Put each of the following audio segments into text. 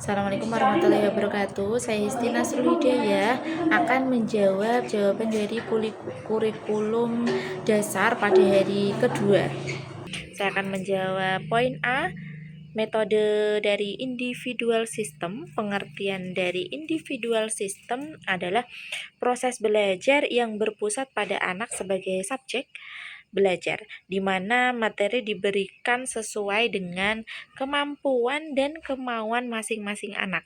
Assalamualaikum warahmatullahi wabarakatuh. Saya Histi Nasrul Hidayah akan menjawab jawaban dari kurikulum dasar pada hari kedua. Saya akan menjawab poin A. Metode dari individual system. Pengertian dari individual system adalah proses belajar yang berpusat pada anak sebagai subjek belajar, di mana materi diberikan sesuai dengan kemampuan dan kemauan masing-masing anak.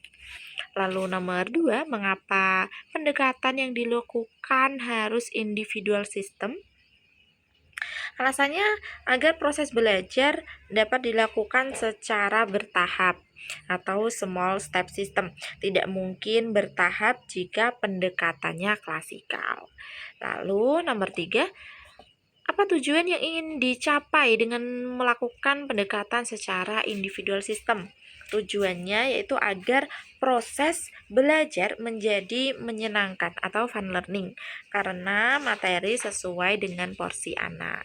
Lalu nomor 2, mengapa pendekatan yang dilakukan harus individual system? Alasannya agar proses belajar dapat dilakukan secara bertahap atau small step system. Tidak mungkin bertahap jika pendekatannya klasikal. Lalu nomor 3, apa tujuan yang ingin dicapai dengan melakukan pendekatan secara individual system? Tujuannya yaitu agar proses belajar menjadi menyenangkan atau fun learning karena materi sesuai dengan porsi anak.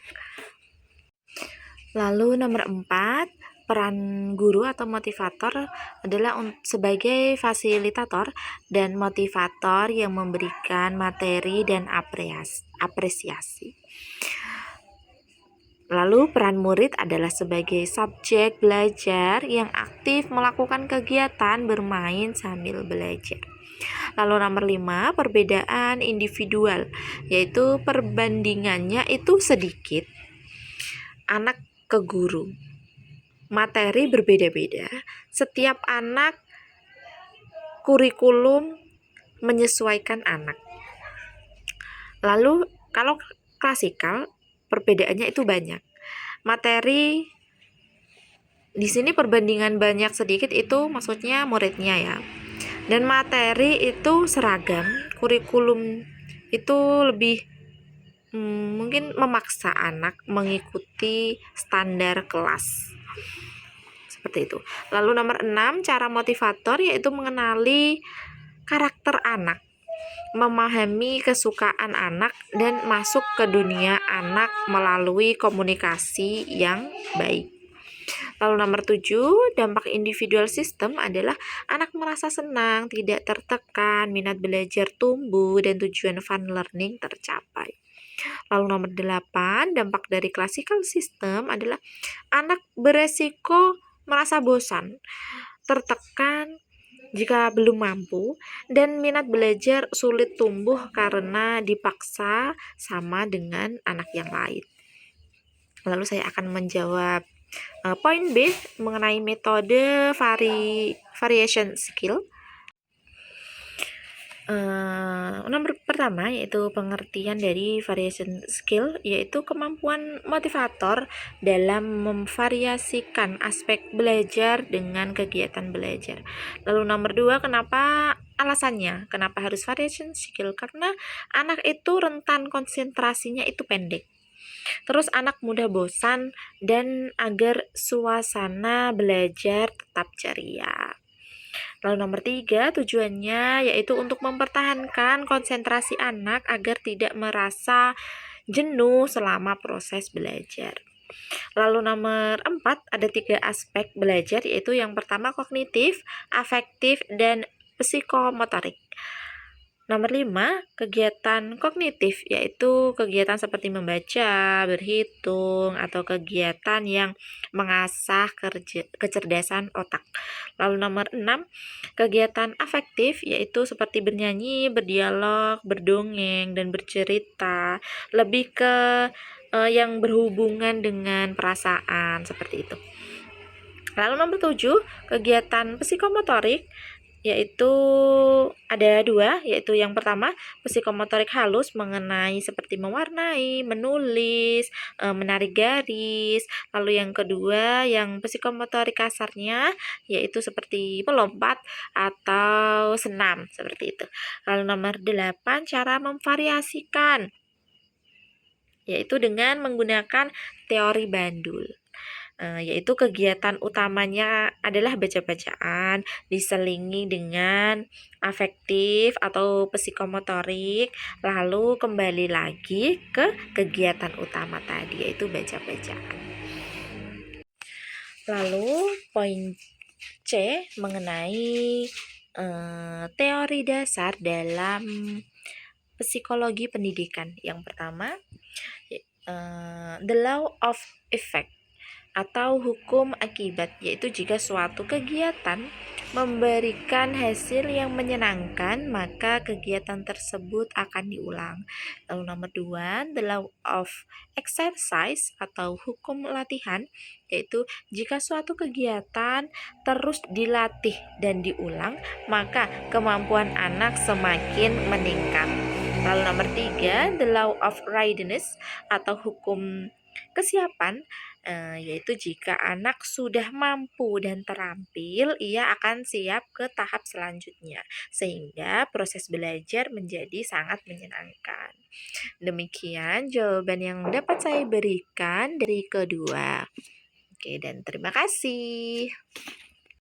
Lalu nomor 4, peran guru atau motivator adalah sebagai fasilitator dan motivator yang memberikan materi dan apresiasi. Lalu peran murid adalah sebagai subjek belajar yang aktif melakukan kegiatan bermain sambil belajar. Lalu nomor 5, perbedaan individual, yaitu perbandingannya itu sedikit anak ke guru. Materi berbeda-beda. Setiap anak kurikulum menyesuaikan anak. Lalu kalau klasikal perbedaannya itu banyak. Materi di sini perbandingan banyak sedikit itu maksudnya muridnya ya. Dan materi itu seragam, kurikulum itu lebih mungkin memaksa anak mengikuti standar kelas. Seperti itu. Lalu nomor 6, cara motivator yaitu mengenali karakter anak, memahami kesukaan anak dan masuk ke dunia anak melalui komunikasi yang baik. Lalu nomor 7, dampak individual system adalah anak merasa senang, tidak tertekan, minat belajar tumbuh, dan tujuan fun learning tercapai. Lalu nomor 8, dampak dari classical system adalah anak beresiko merasa bosan, tertekan jika belum mampu, dan minat belajar sulit tumbuh karena dipaksa sama dengan anak yang lain. Lalu saya akan menjawab poin B mengenai metode variation skill. Nomor pertama yaitu pengertian dari variation skill, yaitu kemampuan motivator dalam memvariasikan aspek belajar dengan kegiatan belajar. Lalu nomor 2, alasannya kenapa harus variation skill? Karena anak itu rentan konsentrasinya itu pendek. Terus anak mudah bosan dan agar suasana belajar tetap ceria. Lalu nomor 3, tujuannya yaitu untuk mempertahankan konsentrasi anak agar tidak merasa jenuh selama proses belajar. Lalu nomor 4, ada 3 aspek belajar, yaitu yang pertama kognitif, afektif, dan psikomotorik. Nomor 5, kegiatan kognitif, yaitu kegiatan seperti membaca, berhitung, atau kegiatan yang mengasah kecerdasan otak. Lalu nomor 6, kegiatan afektif, yaitu seperti bernyanyi, berdialog, berdongeng, dan bercerita, lebih ke yang berhubungan dengan perasaan, seperti itu. Lalu nomor 7, kegiatan psikomotorik, yaitu ada 2, yaitu yang pertama psikomotorik halus mengenai seperti mewarnai, menulis, menarik garis. Lalu yang kedua yang psikomotorik kasarnya yaitu seperti melompat atau senam, seperti itu. Lalu nomor 8, cara memvariasikan, yaitu dengan menggunakan teori Bandul. Yaitu kegiatan utamanya adalah baca-bacaan, diselingi dengan afektif atau psikomotorik, lalu kembali lagi ke kegiatan utama tadi, yaitu baca-bacaan. Lalu poin C. Mengenai teori dasar dalam psikologi pendidikan. Yang pertama, the law of effect atau hukum akibat, yaitu jika suatu kegiatan memberikan hasil yang menyenangkan, maka kegiatan tersebut akan diulang. Lalu nomor 2, the law of exercise atau hukum latihan, yaitu jika suatu kegiatan terus dilatih dan diulang, maka kemampuan anak semakin meningkat. Lalu nomor 3, the law of readiness atau hukum kesiapan, yaitu jika anak sudah mampu dan terampil, ia akan siap ke tahap selanjutnya, sehingga proses belajar menjadi sangat menyenangkan. Demikian jawaban yang dapat saya berikan dari kedua. Oke, dan terima kasih.